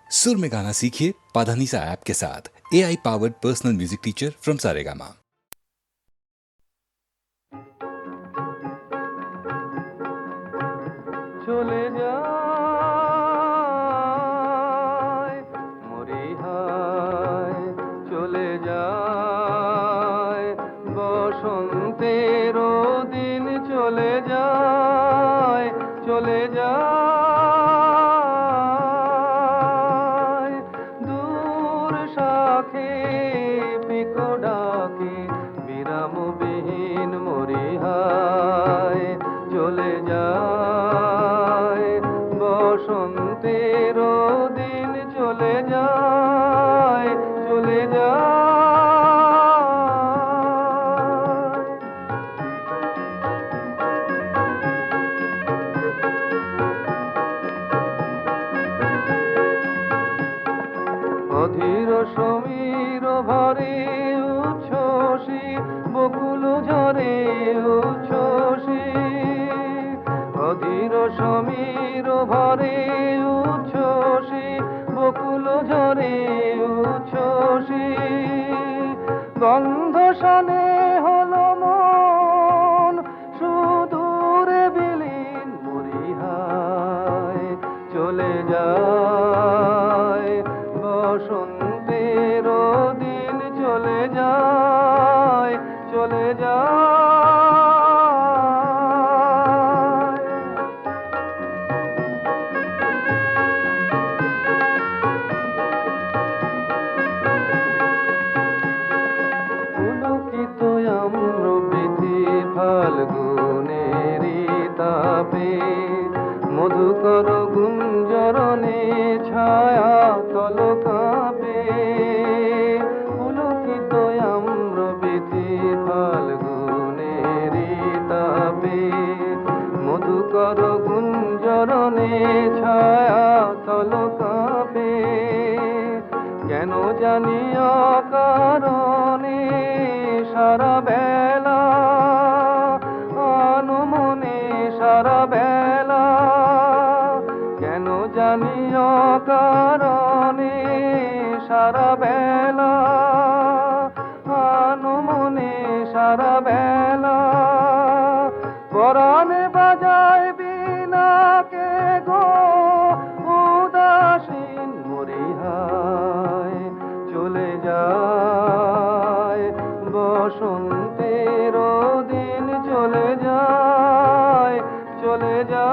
सुर में गाना सीखिए पाधानीसा ऐप के साथ। AI powered personal music teacher from Saregama. চলে যায় মরি হায় চলে যায় বসন্তের দিন চলে যায় চলে যায় দূর শাখে পিকো ডাকে বিরামবিহীন মরি হায় চলে যায় বসন্তের দিন চলে যায় চলে যায় অধীর সমীর ভরে উচ্ছ্বসী বকুল ঝরে উচ্ছ্বসী অধীর সমীর ভরে উচ্ছ্বসী বকুল ঝরে উচ্ছ্বসী গন্ধ শানে হলো মন সুদূরে বিলীন মরি হায় চলে যায় বসন্তের দিন চলে যায় চলে যায় পুলকিত আম্র বৃথি ফাল্গুনেরি তাপে মধুকর গুঞ্জরণে ছায়া তল কাঁপে পুলকিত আম্র বৃথি ফাল্গুনেরি তাপে মধুকর গুঞ্জরণে ছায়া তল কাঁপে কেন জানি অকারণে সারা বেলা আনমনে সারা বেলা কেন জানি অকারণে সারা বেলা আনমনে সারা বেলা পরাণে বাজায় বিনাকে গো উদাসীন মরি হায় চলে যায় বসন্তের দিন চলে যায় চলে যায়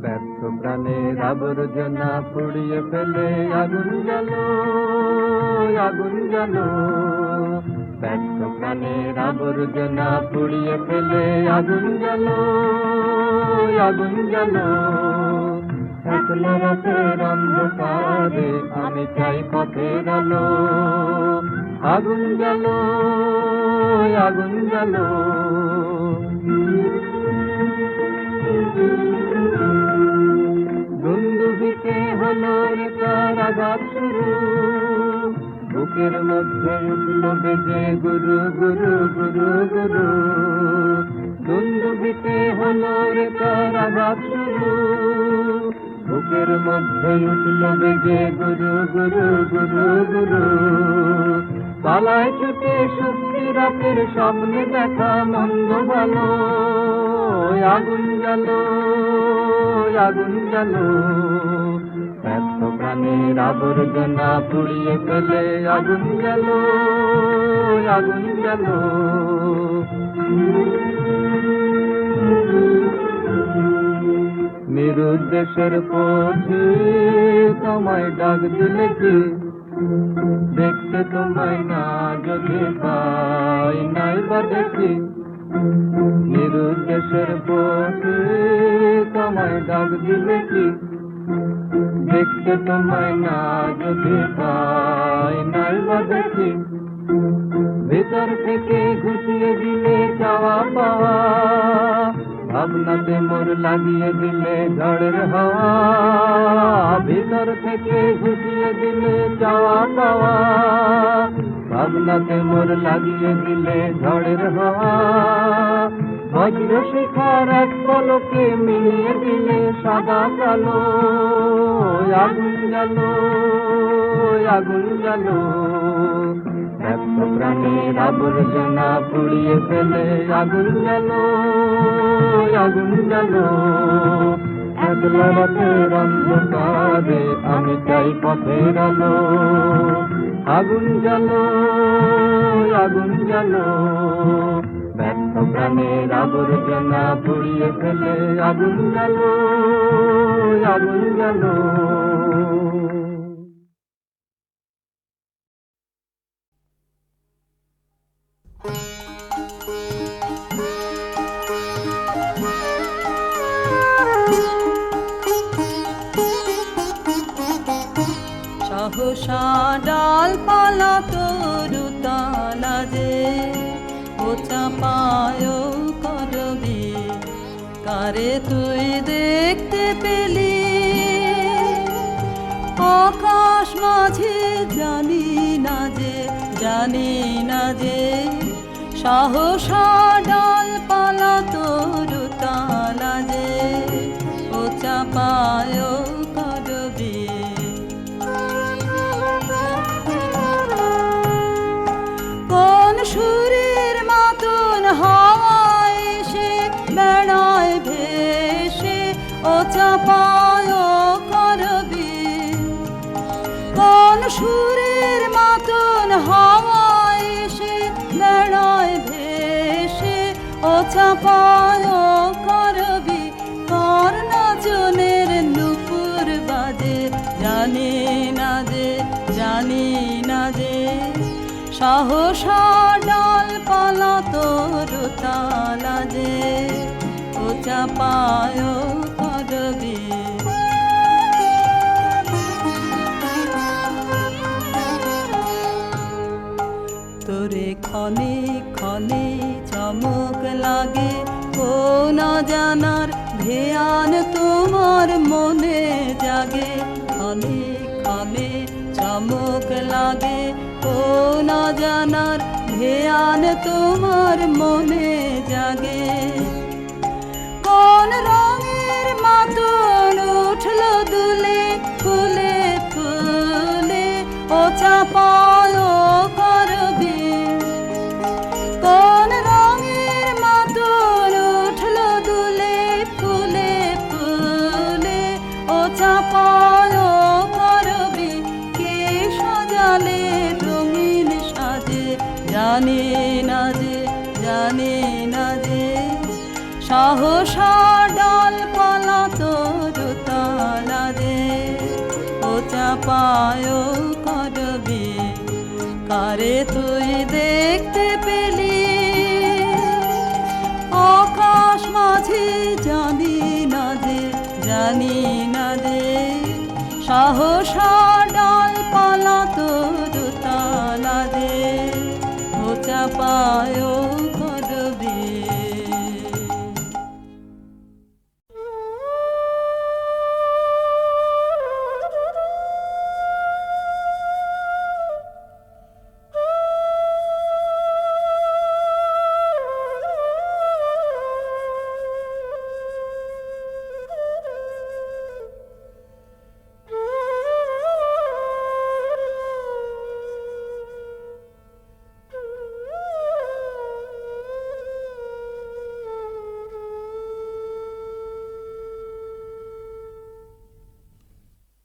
ব্যর্থ প্রাণের আবর্জনা পুড়িয়ে ফেলে আগুন জ্বালো আগুন জ্বালো ব্যর্থ প্রাণের আবর্জনা পুড়িয়ে ফেলে আগুন জ্বালো আগুন জ্বালো একলা রাতের অন্ধকারে আমি চাই পথের আলো আগুন জ্বালো আগুন জ্বালো দুন্দুভিতে হলো রে তার আঘাত শুরু বুকের মধ্যে উঠল বেজে গুরু গুরু গুরু গুরু দুন্দুভিতে হলো রে তার আঘাত শুরু বুকের মধ্যে উঠল বেজে গুরু গুরু গুরু গুরু পালায় ছুটে সত্যি রাতের স্বপ্নে দেখা মন্দ ভালো আগুন জ্বালো আগুন জ্বালো ব্যর্থ প্রাণের আবর্জনা পুড়িয়ে ফেলে আগুন জ্বালো আগুন জ্বালো নিরুদ্দেশের পথে তোমায় ডাক দিলে কি দেখতে তোমায় না যদি পাই নাই বা দেখি নিরুদ্দেশের পথে তোমায় ডাক দিলে কি দেখতে তোমায় না যদি পাই নাই বা দেখি ভেতর থেকে ঘুষিয়ে দিলে চাওয়া পাওয়া, ভাবনাতে মোর লাগিয়ে দিলে ঝড়ের হাওয়া। ভেতর থেকে ঘুষিয়ে দিলে চাওয়া পাওয়া, ভাবনাতে মোর লাগিয়ে দিলে ঝড়ের হাওয়া। বজ্র শিখার এক পলকে মিলিয়ে দিলে সাদা কালো, আগুন জ্বালো, আগুন জ্বালো। ব্যস্ত প্রাণের আবর্জনা পুড়িয়ে ফেলে আগুন জ্বালো, আগুন জ্বালো। একলা রাতের অন্ধকারে আমি চাই পথের আলো, আগুন জ্বালো, আগুন জ্বালো। ব্যস্ত প্রাণের আবর্জনা পুড়িয়ে ফেলে আগুন জ্বালো, আগুন জ্বালো। সহসা ডালপালা তরুতলা যে ও চাপায় করবি, কারে তুই দেখতে পেলি আকাশ মাঝে, জানি না যে, জানি না যে। সহসা ডালপালা তরুতলা যে ও চাপায় করবি। কোন সুরের মতন হাওয়ায় এসে বেড়ায় ভেসে ও চাপায় করবি। কোন সুরের মতন হাওয়ায় এসে বেড়ায় ভেসে ও চাপায় করবি। কর নাচনের নুপুর বাজে, জানি না যে, জানি না যে। সহসা ডালপালা তরুতলা যে ও চাপায় করবি। তোরে ক্ষণে ক্ষণে চমক লাগে, কোন জানার ধ্যান তোমার মনে জাগে। ক্ষণে ক্ষণে চমক লাগে, কোন জানার ধ্যান তোমার মনে জাগে। কোন রঙের মাতন উঠল দুলে ফুলে ফুলে ও চাপায় করবি। কোন রঙের মাতন উঠল দুলে ফুলে ফুলে ও চাপায় করবি। কে সাজালে রঙিন সাজে, জানি না যে, জানি না যে। সহসা ডালপালা তরুতলা যে ও চাপায় করবি। কারে তুই দেখতে পেলি আকাশ মাঝে, জানি না যে, জানি না যে। সহসা ডালপালা তরুতলা যে ও চাপায় করবি।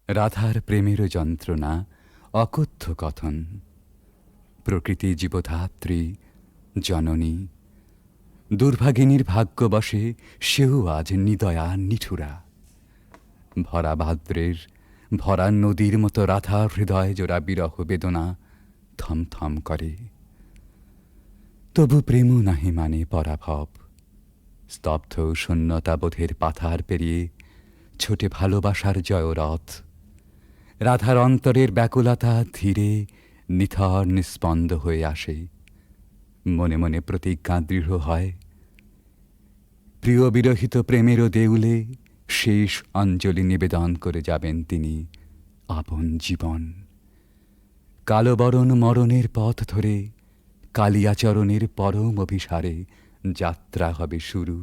রাধার প্রেমের যন্ত্রণা অকথ্য কথন। প্রকৃতি জীবধাত্রী জননী, দুর্ভাগিনীর ভাগ্যবশে সেও আজ নিদয়া নিঠুরা। ভরা ভাদ্রের ভরা নদীর মতো রাধা হৃদয় জোড়া বিরহ বেদনা থমথম করে। তবু প্রেম নাহি মানে পরাভব। স্তব্ধ শূন্যতাবোধের পাথার পেরিয়ে ছোটে ভালোবাসার জয়রথ। রাধার অন্তরের ব্যাকুলতা ধীরে নিথর নিস্পন্দ হয়ে আসে। মনে মনে প্রতিজ্ঞা দৃঢ় হয়, প্রিয় বিরহিত প্রেমেরও দেউলে শেষ অঞ্জলি নিবেদন করে যাবেন তিনি আপন জীবন। কালো বরণ মরণের পথ ধরে কালিয়াচরণের পরম অভিসারে যাত্রা হবে শুরু।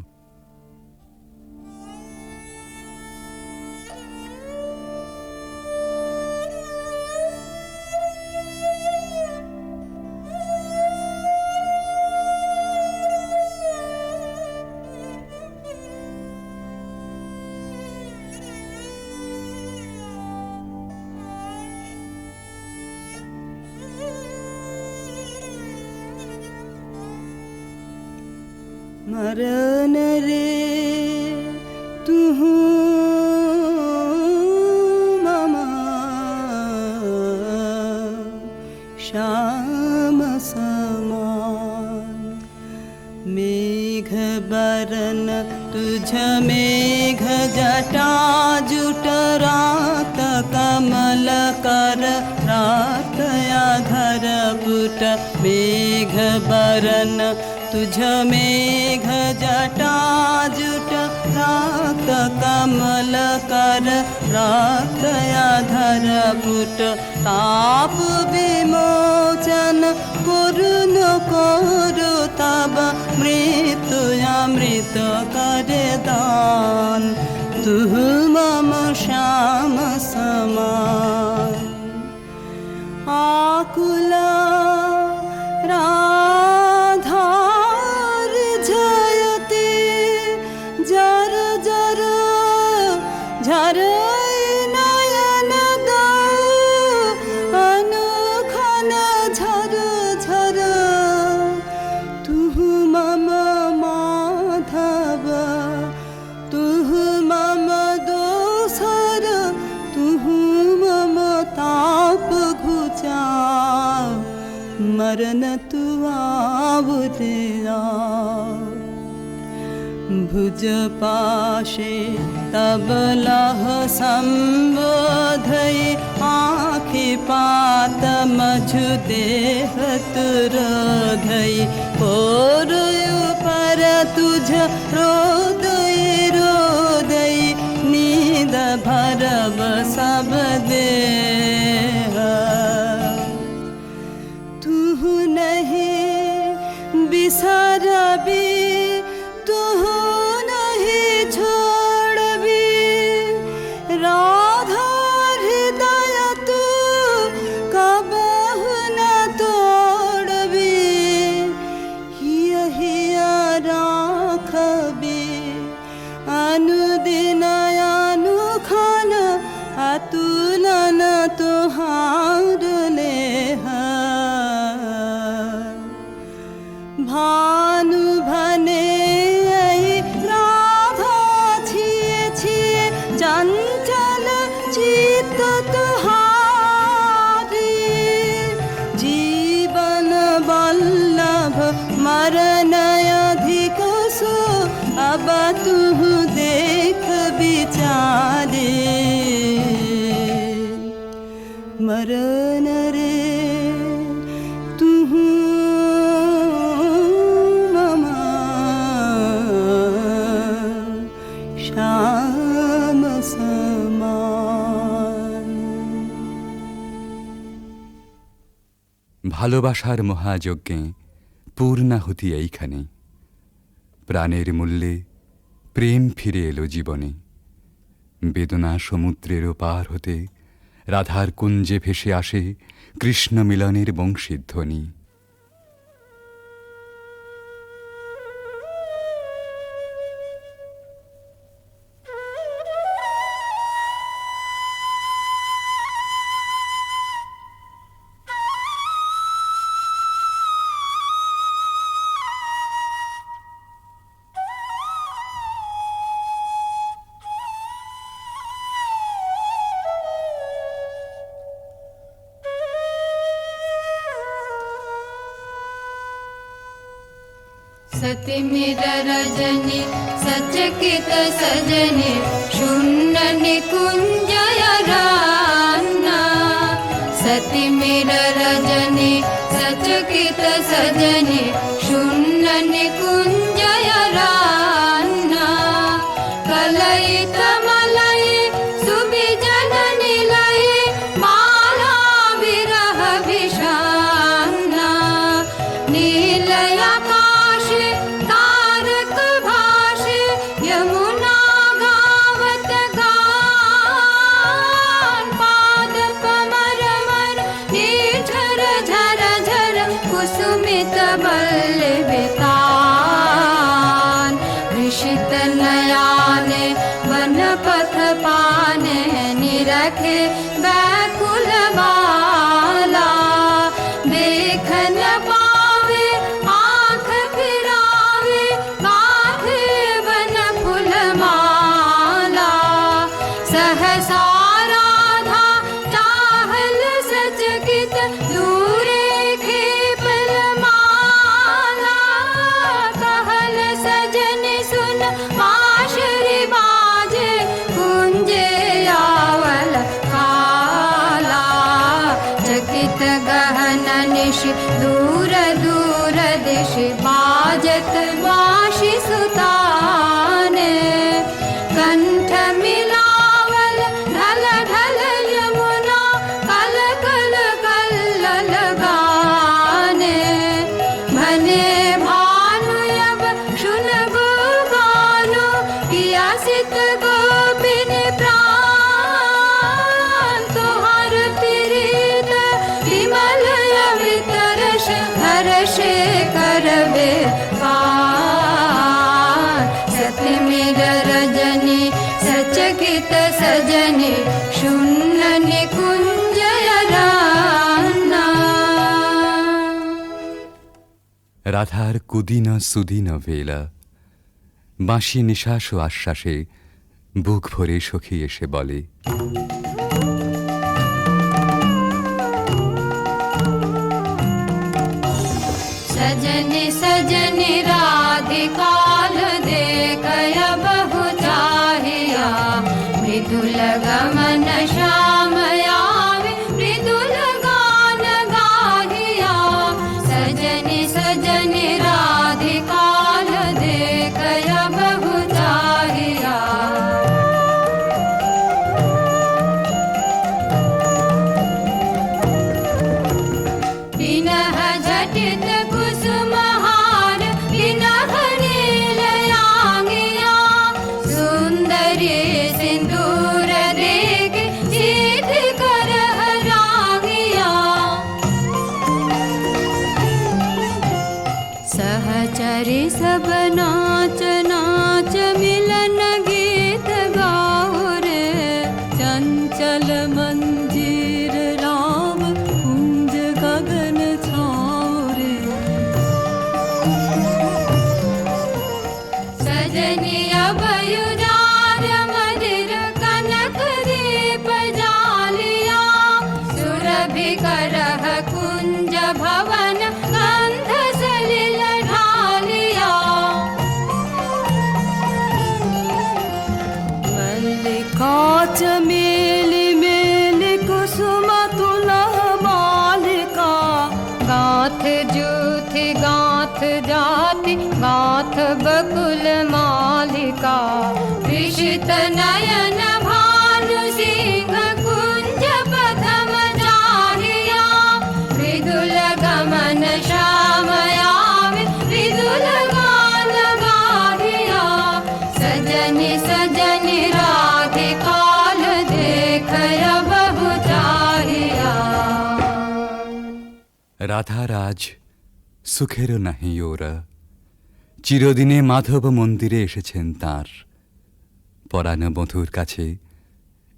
मरण रे तुह ममा श्याम समान। मेघ बरन तुझ मेघ जटा जुट रात कमल कर रात आधर पुट। मेघ बरन तुझ मेघ जटा जुट रात कमल कर रात आधर पुट। ताप विमोचन करुण करु तब मृत्यु अमृत करे दान। तुह मम श्याम समान। आकुला झर नयन अनुखन झर झर। तुह मम माधव तुह मम दोसर। तुह मम ताप घुचा मरण तु आवुरिया। भुज पाशे तब लह संबोधई आँखि पात मझु देह तुरोधई। पोरुयु पर तुझ रोदई रोदई नींद भरब सब देह। तुह नहीं बिसरबी तुह नहीं छोड़बी। राधा हृदय तू कबहु न तोड़बी। यही राखबी अनुदिन अनुखन अतुलन तुहार नेह। भानु भने राधा छिए छिए चंचल चित्त तुहारी। जीवन वल्लभ मरण अधिक सो अब तुह देख विचारे। मरण रे तुह श्याम समान। ভালোবাসার মহাযজ্ঞে পূর্ণাহুতি এইখানে। প্রাণের মূল্যে প্রেম ফিরে এলো জীবনে। বেদনা সমুদ্রের পার হতে রাধার কুঞ্জে ভেসে আসে কৃষ্ণ মিলনের বংশীধ্বনি। सति मिर रजनी सचकित सजनी शून्य निकुंजय रान्ना। सति मिर रजनी सचकित सजने शून्य निकुञ्जय रान्ना कलयित मलये सुविजन निलये माला विरह विषान्ना नीलयाकाशे तारक भाषे यमुना गावत गान पाद कमरमर निर्झर झर झर कुसुमित बल्लवितान हृषित नयाने वन पथ पाने निरखे व्याकुल बाला देख न पावे आँख फिरावे गाथे वन फूलमाला सहसा राधा चाहल सचकित दूरे खेपल माला कहल सजन सुन माशरी बाजे कुंजे आवल काला चकित गहन निश दूर दूर दिश बाजत वाशी सुताने कंठ मिलावल ढल ढल यमुना कल कल कल्लल गाने भने भानु अब शुनगु गानो पियासित गोपिन प्राण तुहार प्रीत विमल अवितरश हर्षे करबे पार सतमिर रजनी सचकित सजनी शून्य निकुञ्जय रान्ना রাধার কুদিন সুদিন বেলা বাঁশি নিঃশ্বাস ও আশ্বাসে বুক ভরে সখী এসে বলে सजनि सजनि राधिकाल देखय बहु चाहिया मृदुल गमन श्याम आवे मृदुल गान गाहिया सजनि सजनि राधिकाल देखय बहु चाहिया विनह झटित कुसुमहार विनह नीलयांगिया सुंदरी सिंदूर देख सीध कर रांगिया सहचरी सब नाच नाच मिलन गीत गाओ रे चंचल मंजीर राम कुंज गगन छाओ रे सजनी अभयुजार मदिर कनक दीप जालिया सुरभि करह कुंज भवन गंध सलिल ढालिया मल्लिका चमेली मेली कुसुम तुलह बालिका गाथ जूथि गाथ जाति गाथ बकुल मालिका विषित नयन भानु सिंह कुंज पथम जाहिया मृदुल गमन श्याम आवे मृदुल गान गाहिया सजनि सजनि राधिकाल देखय बहु चाहिया রাধার আজ সুখেরও নাহি ওরা চিরদিনে মাধব মন্দিরে এসেছেন তাঁর পরাণ বধূর কাছে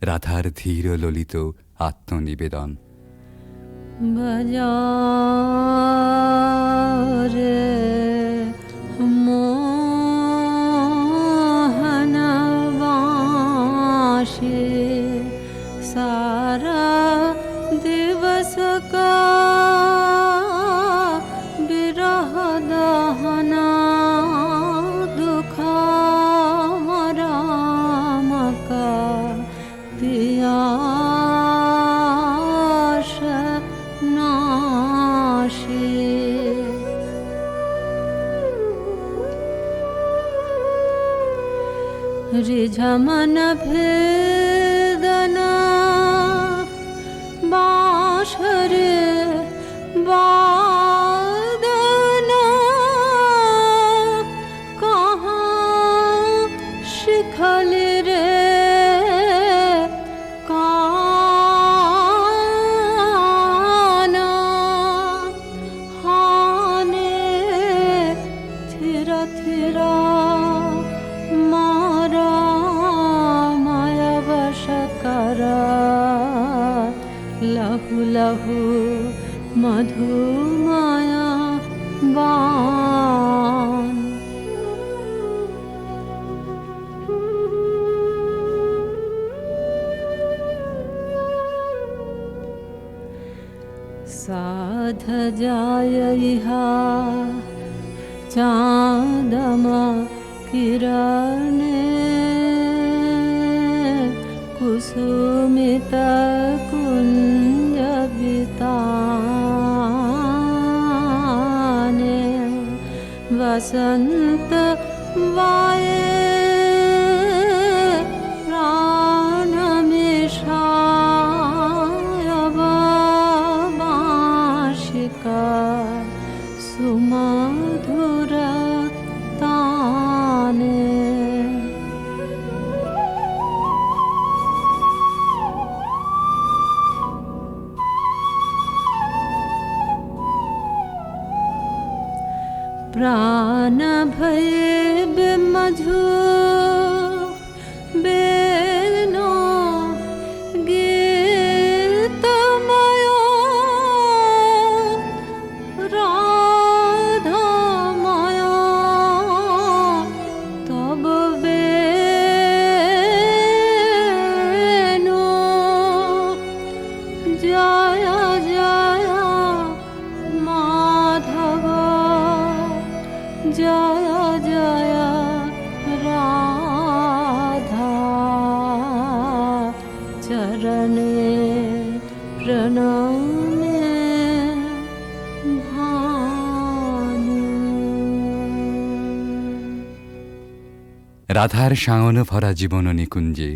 রাধার ধীর ললিত আত্মনিবেদন बजारे मोहन वाशे सारा दिवस का विरह दहना दुखा राम का पियाश नाशे রিঝামন ভেদনা বাঁশরে বাদনা কहाँ শিখলি রে কানা হানে থিরা থিরা মারা মায়া বশকরা লহু লহু মধু মায়া বান साध जाय इहा चाँदमा किरणे कुसुमित कुंज बिताने वसंत वाये प्राण मिषायवाशिका सुमधुर ताने प्राण भये बिमधु बेनो गीतमयो राधामयो तब बेनो जय जय माधव जय जय राधा चरणे प्रणामे भानु রাধার শাওন ভরা জীবন নিকুঞ্জে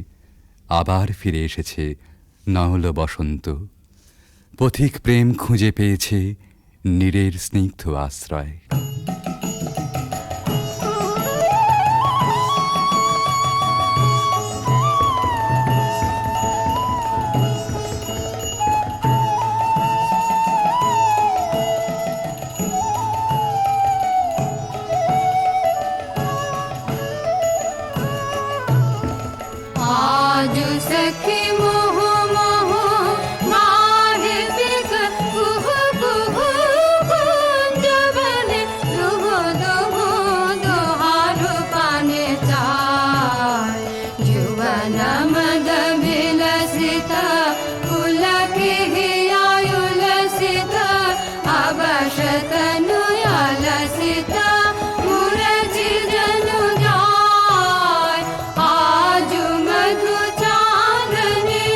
আবার ফিরে এসেছে নহল বসন্ত। পথিক প্রেম খুঁজে পেয়েছে নীরের স্নিগ্ধ আশ্রয়। आज सखी मोह मोह माहे पिक कुहु कुहु कुंज बने दुहु दुहु दुहारु पाने चाय जुवन मद विलसित पुलके हियायुलसित अवशतनु यालसित मुरजी जनु जाय आजु मधु चांदनी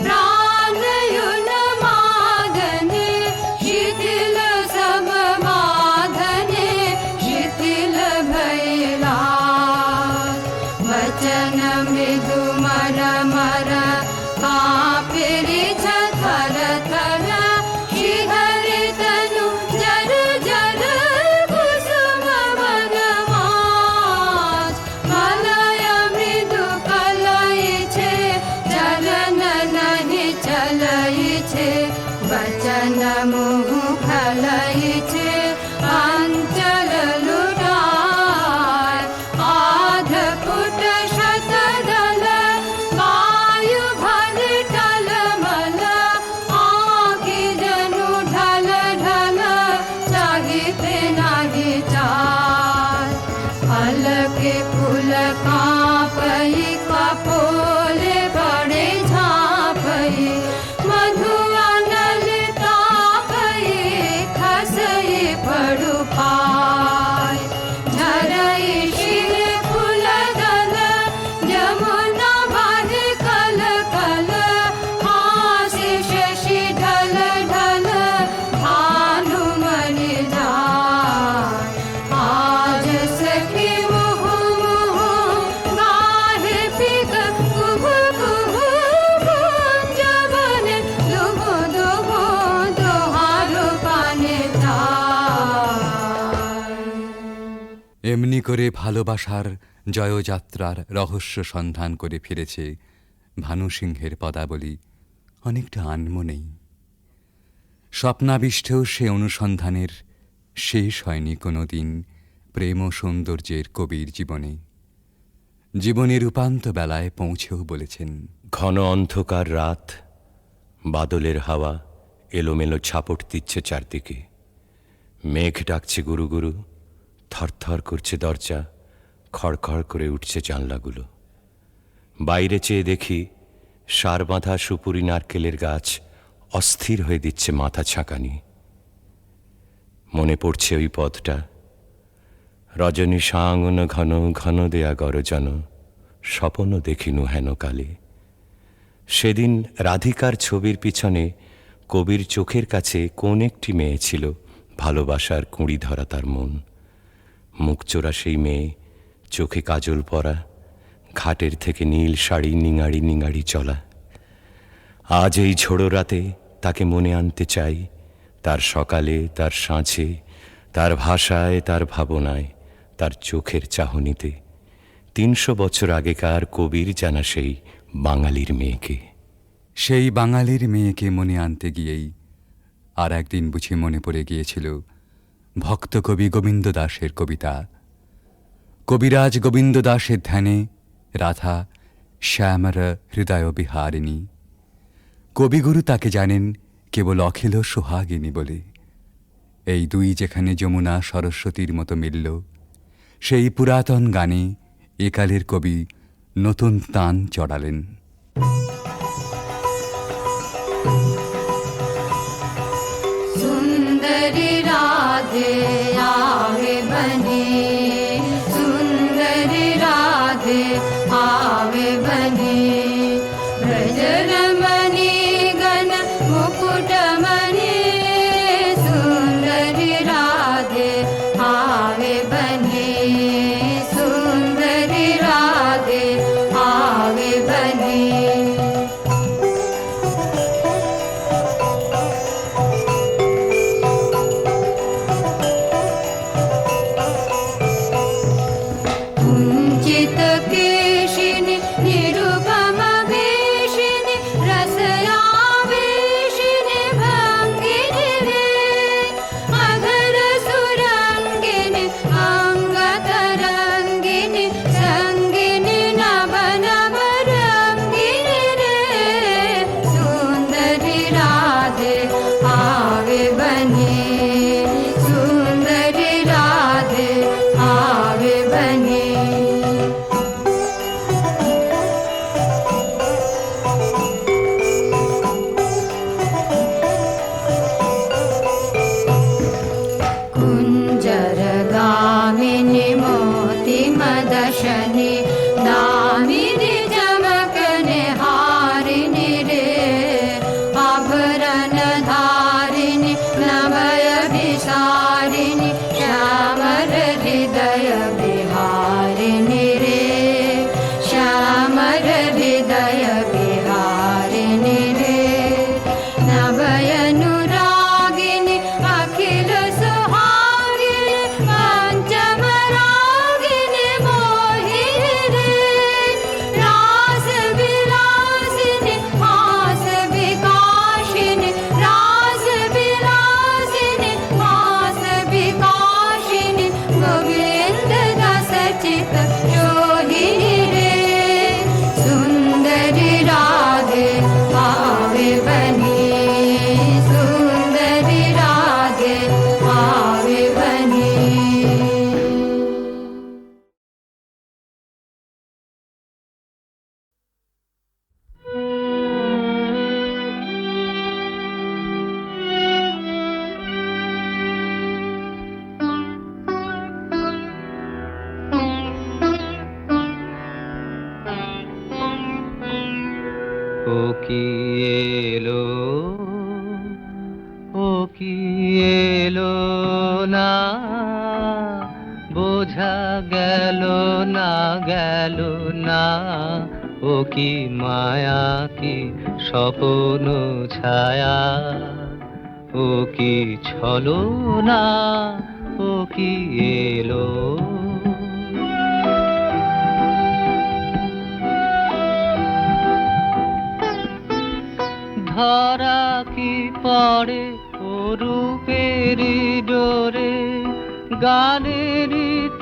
प्राणयुन मादने शिथिल सब बाधने शिथिल भैला वचन मृदु मर मर कापे थर थर शिहरि तनु जर जर कुसुम वनमास मलय मृदु कलई छे चलन नहीं चलई छे वचन मुह खलई छे अंचल लुटाय आध फुट शतदल वायु भर टलमल आँखि जनु ढल ढल चाहिते नाही चाल अलके फूल कांपई कपोले बड़े झांपई मधु अनल तापई खसई पड़ु पाय झरई शिर फूल दल जमुना भर कल कल हासि शशि ढल ढल भानु मरि जाय आज सखी मुहु मुहु गाहे এমনি করে ভালোবাসার জয়যাত্রার রহস্য সন্ধান করে ফিরেছে ভানুসিংহের পদাবলী অনেকটা আনমনেই। স্বপ্নাবিষ্টেও সে অনুসন্ধানের শেষ হয়নি কোনো দিন প্রেম ও সৌন্দর্যের কবির জীবনে। জীবনের উপান্ত বেলায় পৌঁছেও বলেছেন, ঘন অন্ধকার রাত, বাদলের হাওয়া এলোমেলো ছাপট দিচ্ছে চারদিকে, মেঘ ডাকছে গুরু গুরু, থরথর করছে দরজা, খড়খড় করে উঠছে জানলাগুলো। বাইরে চেয়ে দেখি সার বাঁধা সুপুরি নারকেলের গাছ অস্থির হয়ে দিচ্ছে মাথা ছাঁকানি। মনে পড়ছে ওই পথটা, রজনী সাঙ্গন ঘন ঘন দেয়া গরজন, স্বপন দেখিনু হেন কালে। সেদিন রাধিকার ছবির পিছনে কবির চোখের কাছে কোন একটি মেয়ে ছিল ভালোবাসার কুঁড়ি ধরা তার মন। মুখচোরা সেই মেয়ে, চোখে কাজল পরা, ঘাটের থেকে নীল শাড়ি নিঙাড়ি নিঙাড়ি চলা। আজ এই ঝোড়ো রাতে তাকে মনে আনতে চাই, তার সকালে, তার সাঁঝে, তার ভাষায়, তার ভাবনায়, তার চোখের চাহনিতে। ৩০০ বছর আগেকার কবির জানা সেই বাঙালির মেয়েকে। সেই বাঙালির মেয়েকে মনে আনতে গিয়েই আর একদিন বুঝি মনে পড়ে গিয়েছিল ভক্ত কবি গোবিন্দ দাসের কবিতা। কবিরাজ গোবিন্দ দাসের ধ্যানে রাধা শ্যামর হৃদয় বিহারিণী। কবিগুরু তাকে জানেন কেবল অখিল সোহাগিনী বলে। এই দুই যেখানে যমুনা সরস্বতীর মতো মিলল, সেই পুরাতন গানে একালের কবি নতুন তান চড়ালেন। सुंदरी राधे आवे बने, सुंदरी राधे आवे बने। ब्रजरमणि गण मुकुटमणि, सुंदरी राधे आवे बने, सुंदरी राधे आवे बने। कुञ्चित केशिनि निरुपम वेशिनि, रसयावेशिनि भङ्गिनि रे। अधर सुरङ्गिनि अङ्गतरङ्गिनि, सङ्गिनि नभ नभ रङ्गिनि रे। सुन्दरि राधे आवे बने, सुन्दरि राधे आवे बने। कुञ्जरगामिनि मोति मदशनि, दामिनि चमकनि हारिणि रे। आभरण धारिणि नभय विसारिणि, श्यामर हृदय बिहारिणि रे। श्यामर हृदय बिहारिणि रे। नभयनुरागिनि अखिल सुहागिनि, पञ्चमरागिनि मोहिनि रे। रास विलासिनि हास विकासिनि, रास विलासिनि हास विकासिनि, गोविन्द दास चित जोहिनि रे। सुन्दरि राधे आवे बने, सुन्दरि राधे आवे बने। ও কি এলো, ও কি এলো না, বোঝা গেল না গেল না। ও কি মায়া, কি স্বপ্ন ছায়া, ও কি ছলনা, ও কি এলো। পড়ে ও রূপের ডোরে, গানের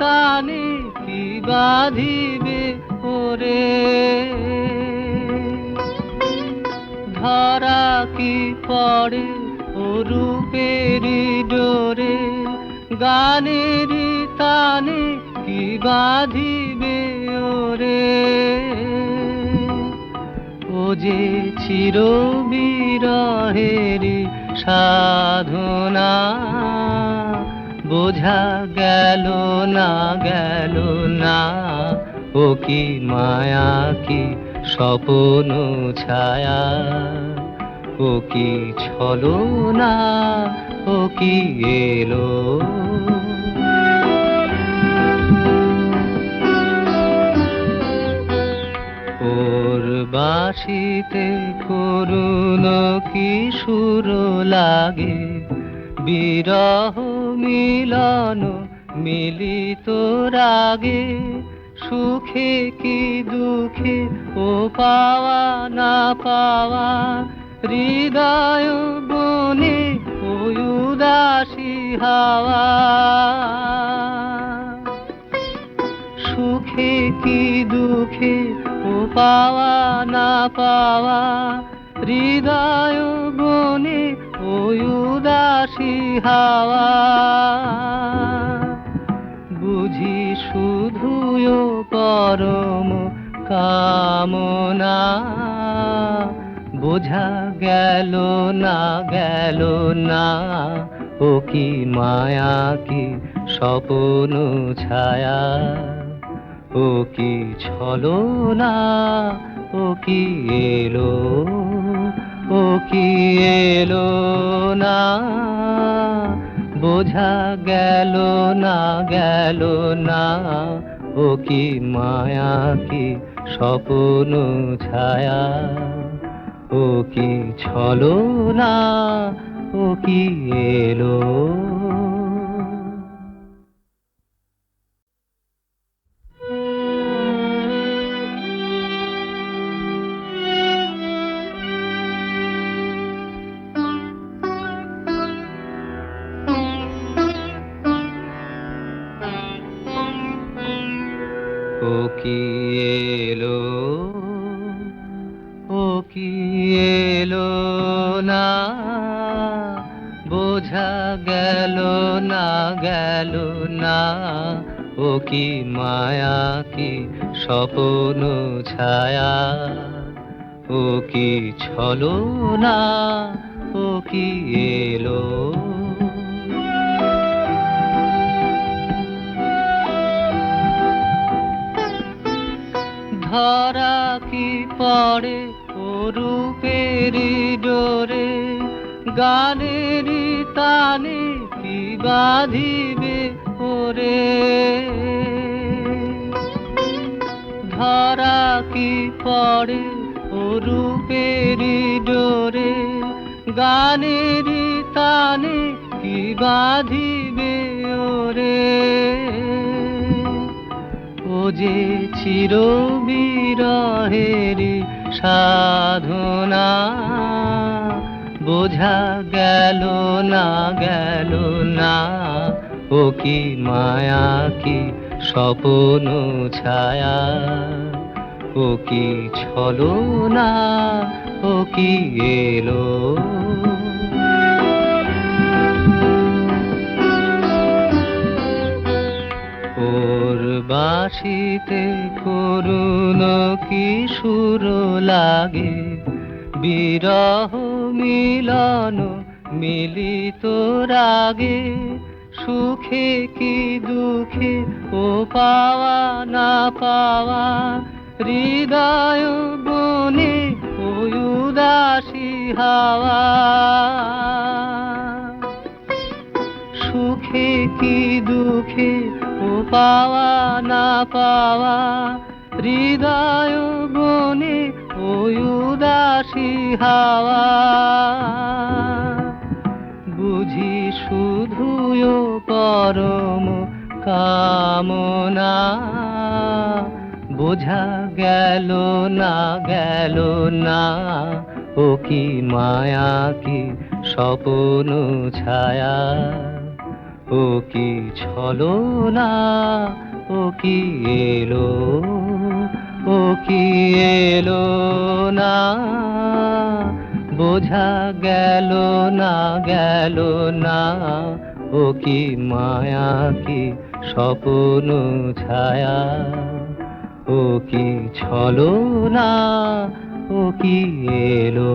তানে কি বাঁধিবে ওরে। ধরা কি পড়ে ও রূপের ডোরে, গানের তানে কি বাঁধিবে ওরে। ও যে চির বিরহের সাধনা, বোঝা গেল না গেল না, ও কি মায়া কি স্বপ্ন ছায়া, ও কি ছলনা, ও কি এলো। ওর বাঁশিতে করুণ কি সুর লাগে, বিরহ মিলন মিলিত রাগে। সুখে কি দুঃখে ও পাওয়া না পাওয়া, হৃদয় বনে ওই উদাসী হাওয়া। সুখে কি দুঃখে ও পাওয়া না পাওয়া, হৃদয় বনে ওই উদাসী হাওয়া। বুঝি শুধুই পরম কামনা, বোঝা গেল না গেল না, ও কি মায়া কি স্বপ্ন ছায়া, ও কি ছলনা, ও কি এলো, ও কি এলো না। বোঝা গেল না গেল না, ও কি মায়া কি স্বপ্ন ছায়া, ও কি ছলনা, ও কি এলো। ও কি এলো, ও কি এলো না, বোঝা গেল না গেল না, ও কি মায়া কি স্বপ্ন ছায়া, ও কি ছলনা, ও কি এলো। ধরা কি পড়ে ও রূপের ডোরে, গানের তানে কি বাঁধিবে ওরে। ধরা কি পড়ে ও রূপের ডোরে, গানের তানে কি বাঁধিবে ওরে। ও যে চির বিরহের সাধনা, বোঝা গেল না গেল না, ও কি মায়া কি স্বপ্ন ছায়া, ও কি ছলনা, ও কি এলো। ওর বাঁশিতে করুণ কি সুর লাগে, বিরহ মিলন মিলিত রাগে। সুখে কি দুঃখে ও পাওয়া না পাওয়া, হৃদয় বনে ওই উদাসী হাওয়া। সুখে কি দুঃখে ও পাওয়া না পাওয়া, হৃদয় বনে ওই উদাসী হাওয়া। বুঝি শুধুই পরম কামনা, বোঝা গেল না গেল না, ও কি মায়া কি স্বপ্ন ছায়া, ও কি ছলনা, ও কি এলো, ও কি এলো না, বোঝা গেল না, গেল না, ও কি মায়া, কি স্বপ্ন ছায়া, ও কি ছলনা, ও কি এলো।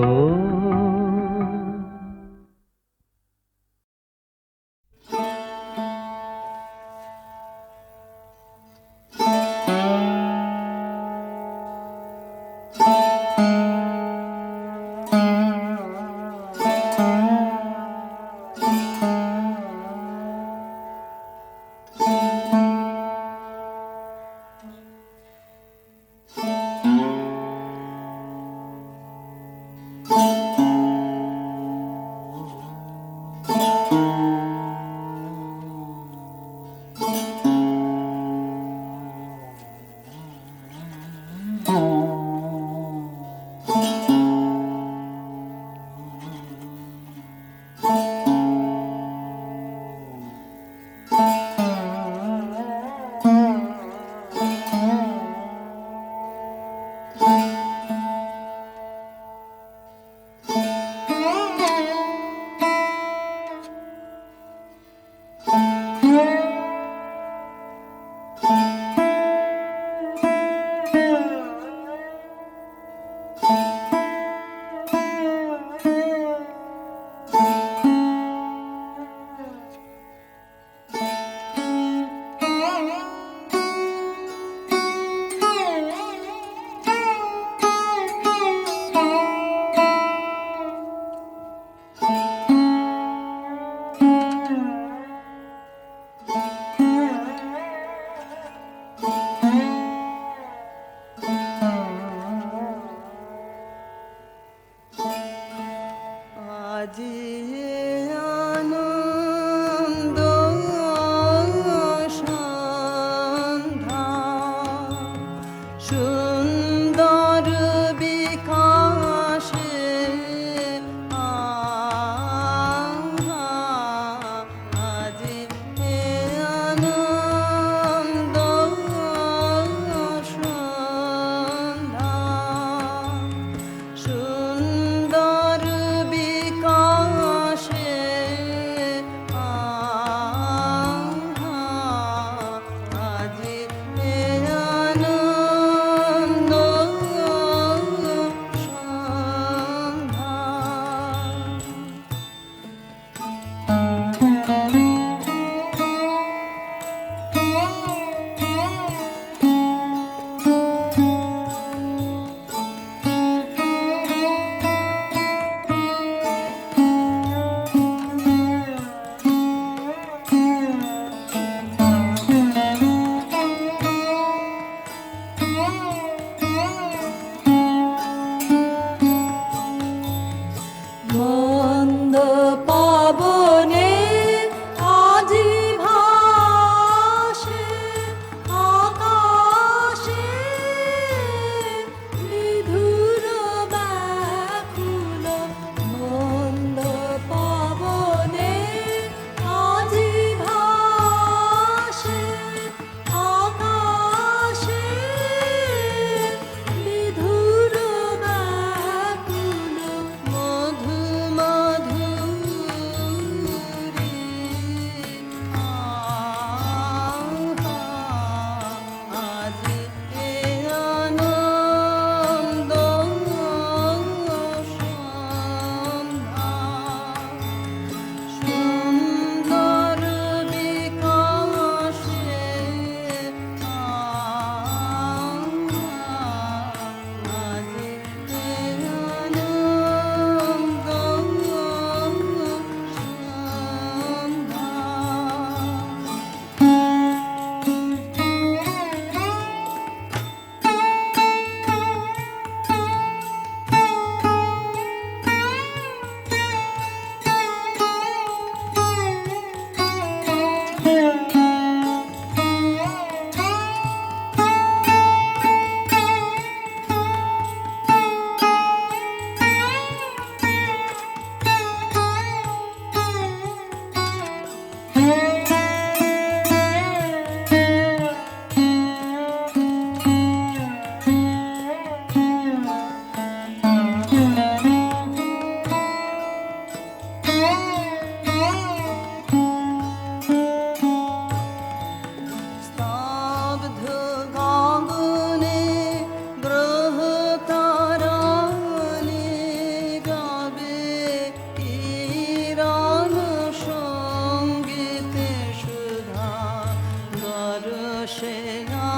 না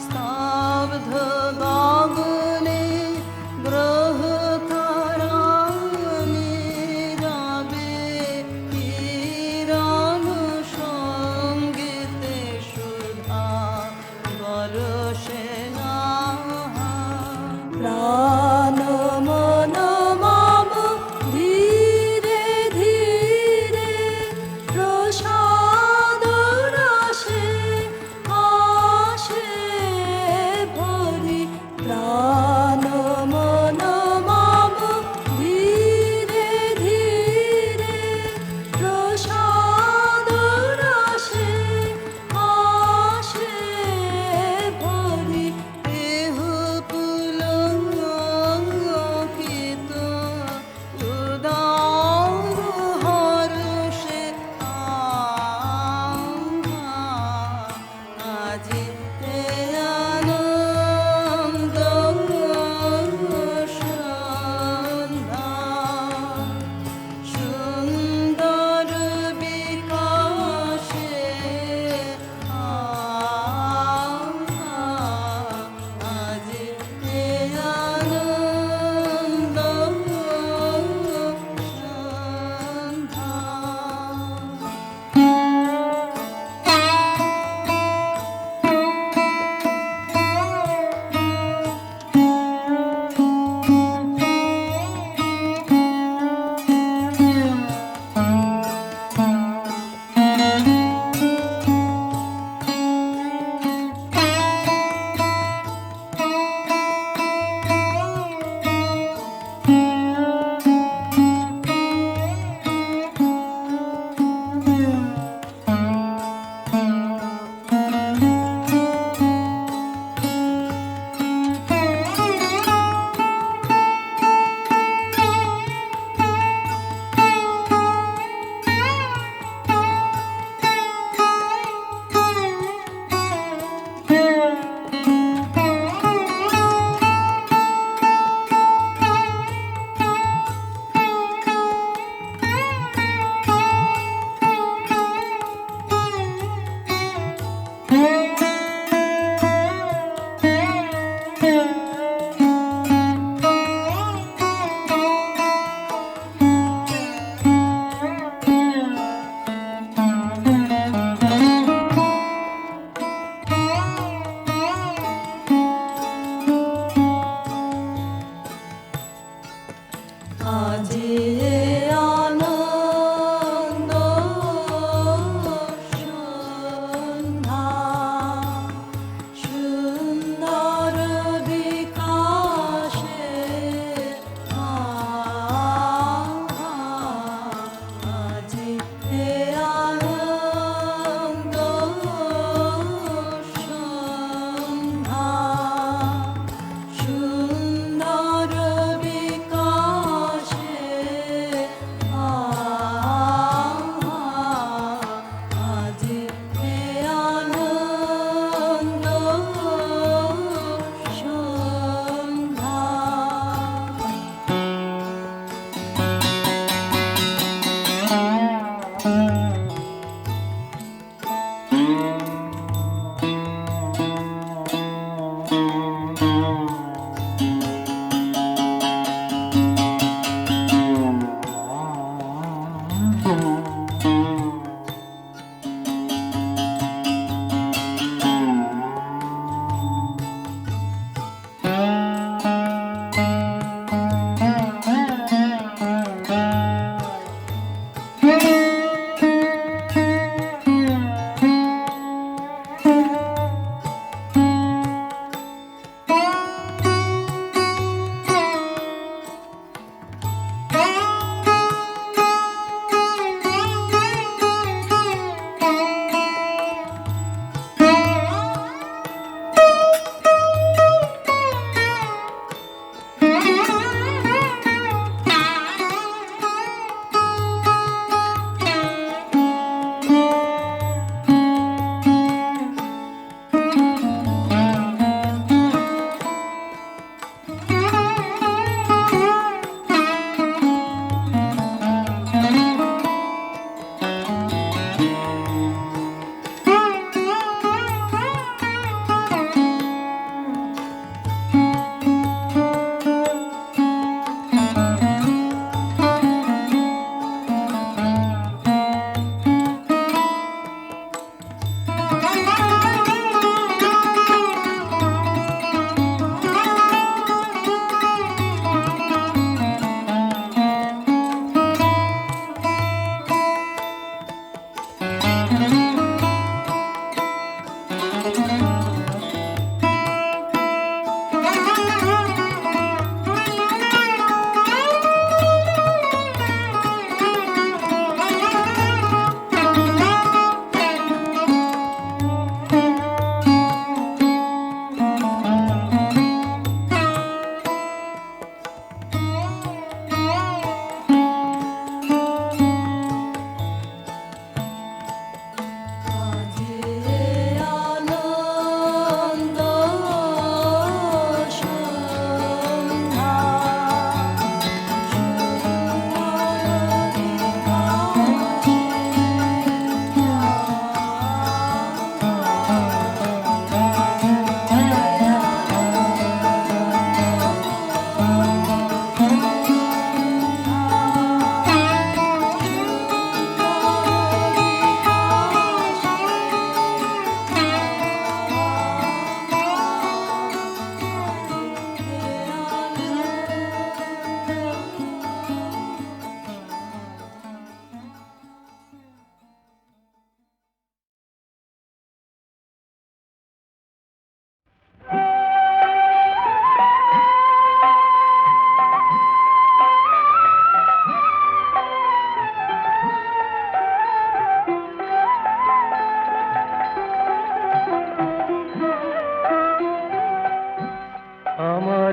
স্তব্ধ গগনে গ্রহ তারানে যাবে কিরণ সঙ্গীতে সুধা বরষে না প্রাণ মন মম ধীরে ধীরে প্রসাদ রসে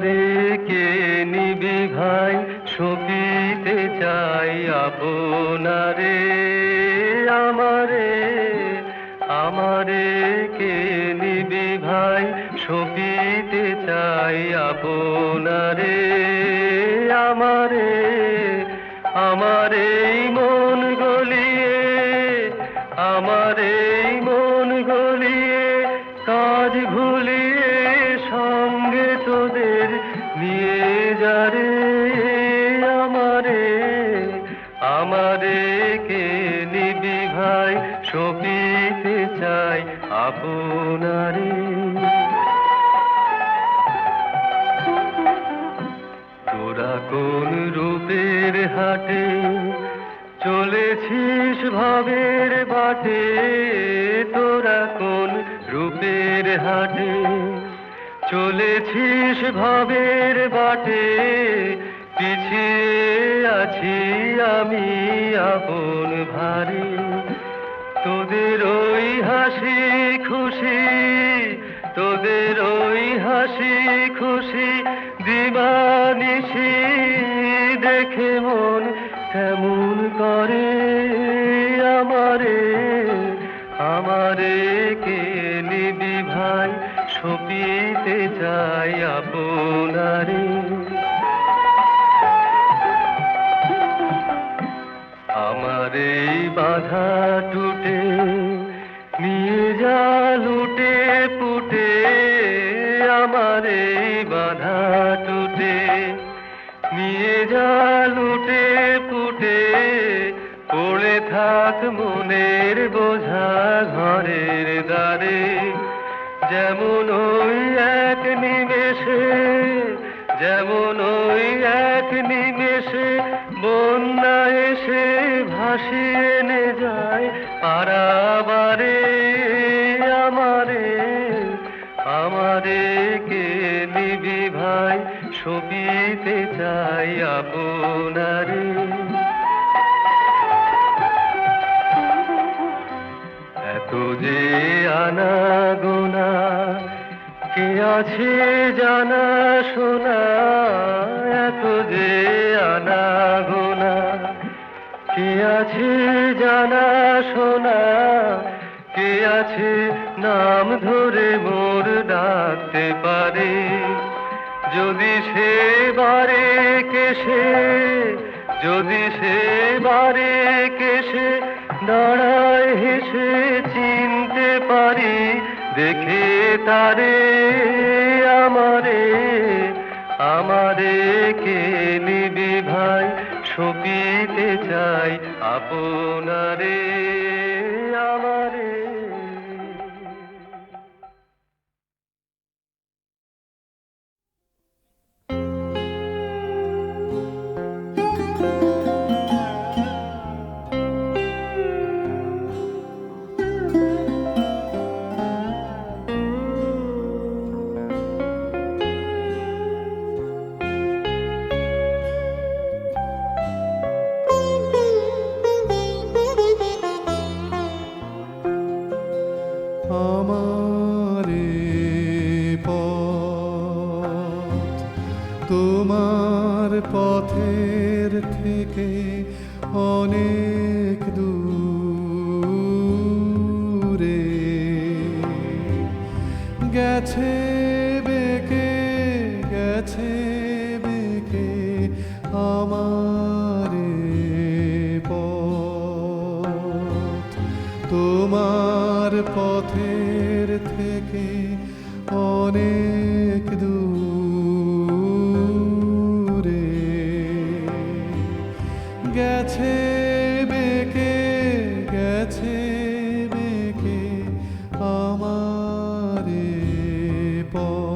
আমারে কে নিবি ভাই সপিতে চাই আপনারে আমারে আমারে কে নিবি ভাই সপিতে চাই আপনারে আমারে আমারে মন গলিয়ে আমারে মন গলিয়ে কাজ ভুলিয়ে সঙ্গে তোদের নিয়ে যারে আমারে আমারে কে নিবি ভাই সপিতে চাই আপনারে তোরা কোন রূপের হাটে চলেছিস ভাবের বাটে তোরা কোন রূপের হাটে চলেছিস ভাবের বাটে পিছিয়ে আছি আমি আপন ভারে তোদের ওই হাসি খুশি তোদের ওই হাসি খুশি দিবানিশি দেখে মন কেমন করে আমারে আমারে কে নিবি ভাই সপিতে চাই আপনারে আমার এই বাধা টুটে নিয়ে যা লুটে পুটে আমার এই বাধা টুটে নিয়ে যা লুটে পুটে পড়ে থাক মনের বোঝা ঘরের দ্বারে যেমন ওই এক নিমেষে যেমন ওই এক নিমেষে বন্যা এসে ভাসিয়ে নে যায় পারাবারে আমারে আমারে কে নিবি ভাই সপিতে চাই আপনারে এত যে আনা গোনা কে আছে জানা শোনা এত যে আনা গোনা কে আছে জানা শোনা কে আছে নাম ধরে মোর ডাকতে পারে যদি সে বারে কেসে যদি সে বারে কেসে দাঁড়ায় হেসে চিনতে পারি দেখে তারে আমারে আমারে কে নিবি ভাই সপিতে চাই আপনারে আমারে আমারে পথ তোমার পথের থেকে অনেক দূরে গেছে বেঁকে গেছে বেঁকে আমারে পথ তোমার পথের থেকে অনেক দূরে গেছে বেঁকে গেছে বেঁকে আমারে পথ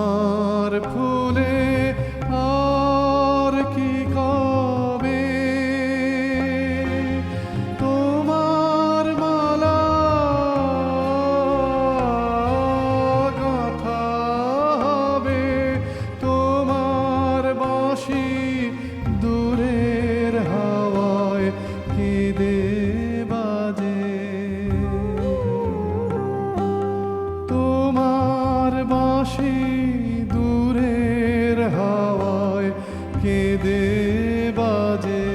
আমার ফুলে আর কি কবে, তোমার মালা গাঁথা হবে, তোমার বাঁশি দূরের হাওয়ায় কেঁদে বাজে, তোমার বাঁশি দূরের হাওয়ায় কেঁদে বাজে,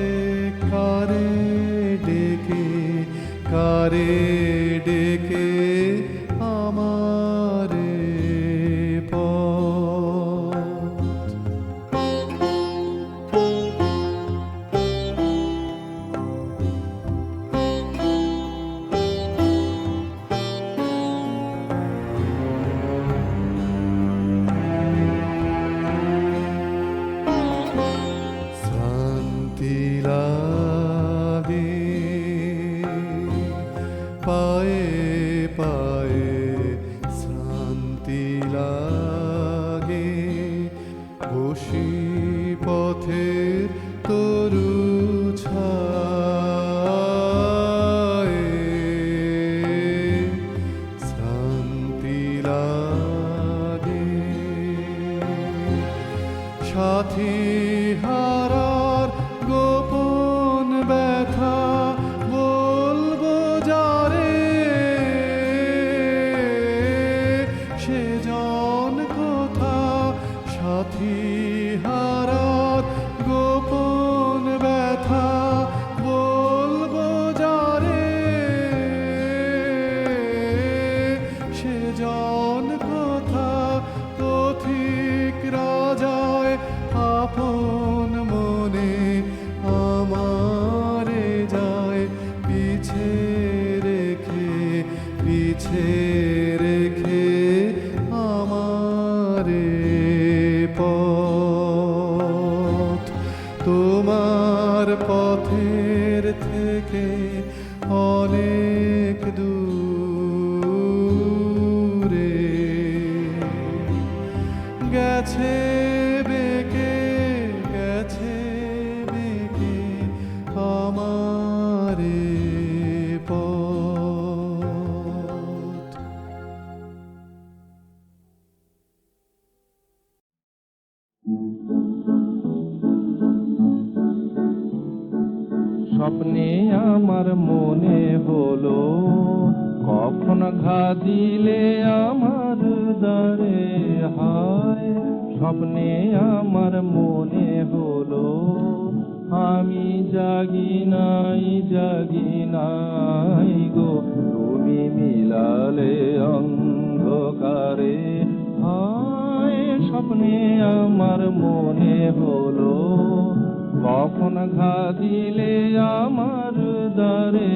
কারে ডেকে কারে ডেকে আমারে পথ। শান্তি লাগে পায়ে পায়ে, শান্তি লাগে বসি পথের তরু ছায়ে, শান্তি লাগে সাথী হারার গোপন ব্যথা বলবো যারে, সে জন কোথা, সাথী হারার গোপন ব্যথা বলবো যারে, সে জন কোথা, পথিক রাজায় আপন মনে আমারে যায় পিছে রেখে, পিছে রেখে আমারে পথ। তোমার পথের থেকে অনেক দূরে গেছে বেঁকে, গেছে বেঁকে আমারে পথ। স্বপ্নে আমার মনে হলো কখন ঘা দিলে আমার দ্বারে হায়, স্বপ্নে আমার মনে হলো আমি জাগি নাই গো, তুমি মিলালে অন্ধকারে হায়, স্বপ্নে আমার মনে হলো কখন ঘা দিলে আমার দ্বারে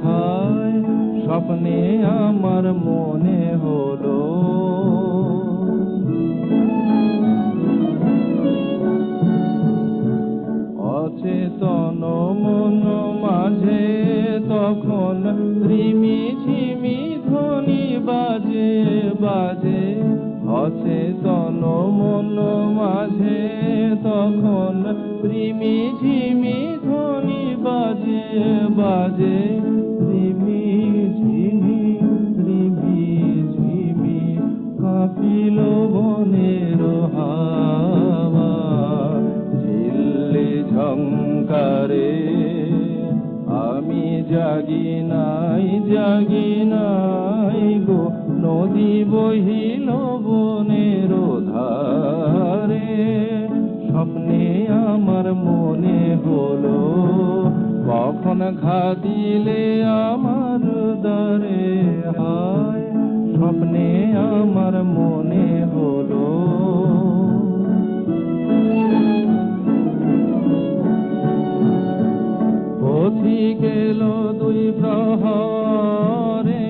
হায়, স্বপ্নে আমার মনে হলো অচেতন মন মাঝে তখন রিমি ঝিমি ধ্বনি বাজে বাজে, অচেতন মন মাঝে তখন রিমি ঝিমি ধ্বনি বাজে বাজে, রিমি ঝিমি কাঁপিল বনের হাওয়া ঝিল্লি ঝংকারে, আমি জাগি নাই গো, নদী বহিল বনের ধারে, স্বপ্নে আমার মনে হলো কখন ঘা দিলে আমার দ্বারে হায়, স্বপ্নে আমার মনে হলো পথিক এলো দুই প্রহরে,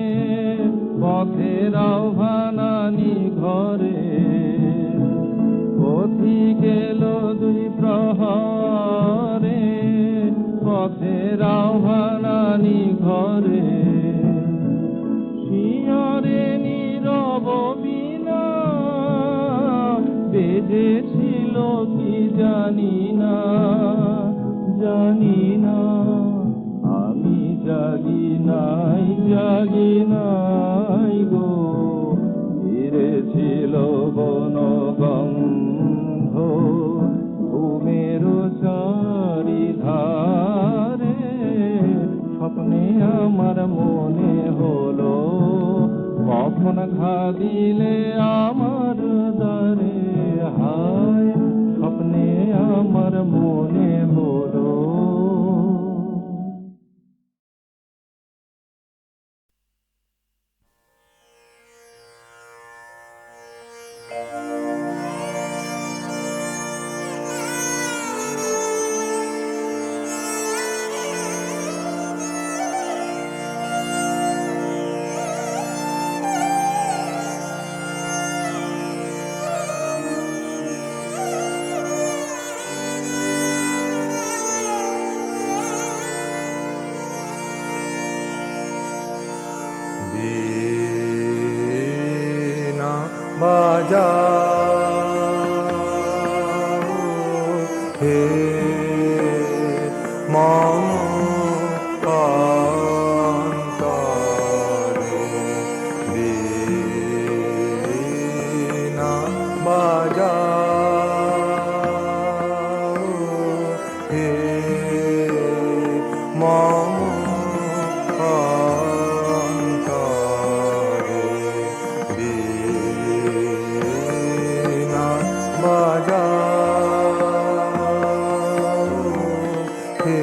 পথের আহ্বানানি ঘরে, পথিক এলো দুই প্রহরে, পথের আহ্বানানি ঘরে, শিয়রে নীরব বিনা বেজেছিল কি জানি না, জানি না, আমি জাগি নাই গো, ফিরেছিল বনগন্ধ ঘুমের চারিধারে, স্বপ্নে আমার মনে হলো কখন ঘা দিলে আমার দ্বারে, হায় স্বপ্নে আমার মনে হলো। বীণা বাজাও হে মম অন্তরে, বীণা বাজাও হে মম অন্তরে, বীণা বাজাও হে।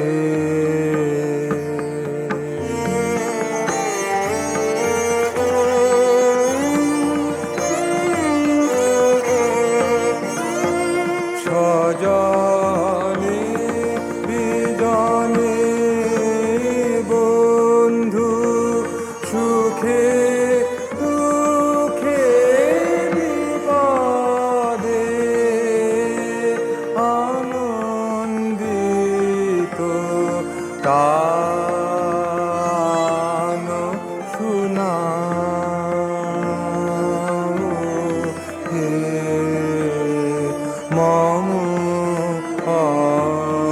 সজনে বিজনে বন্ধু, সুখে দুঃখে বিপদে আনন্দিত গান শোনাও হে মম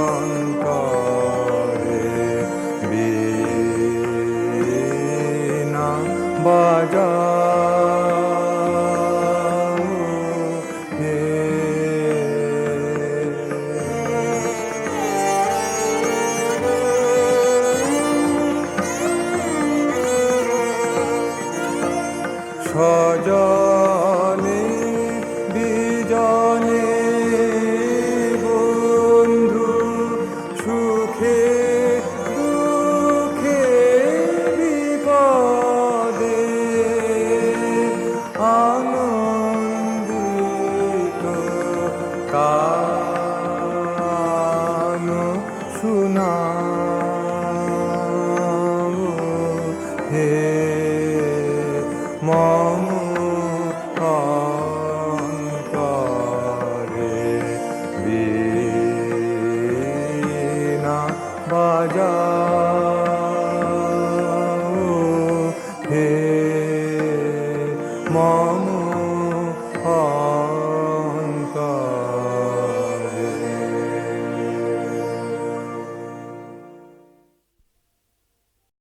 অন্তরে, বীণা বাজাও হে। সজনে বিজনে বন্ধু, সুখে দুঃখে বিপদে আনন্দিত কা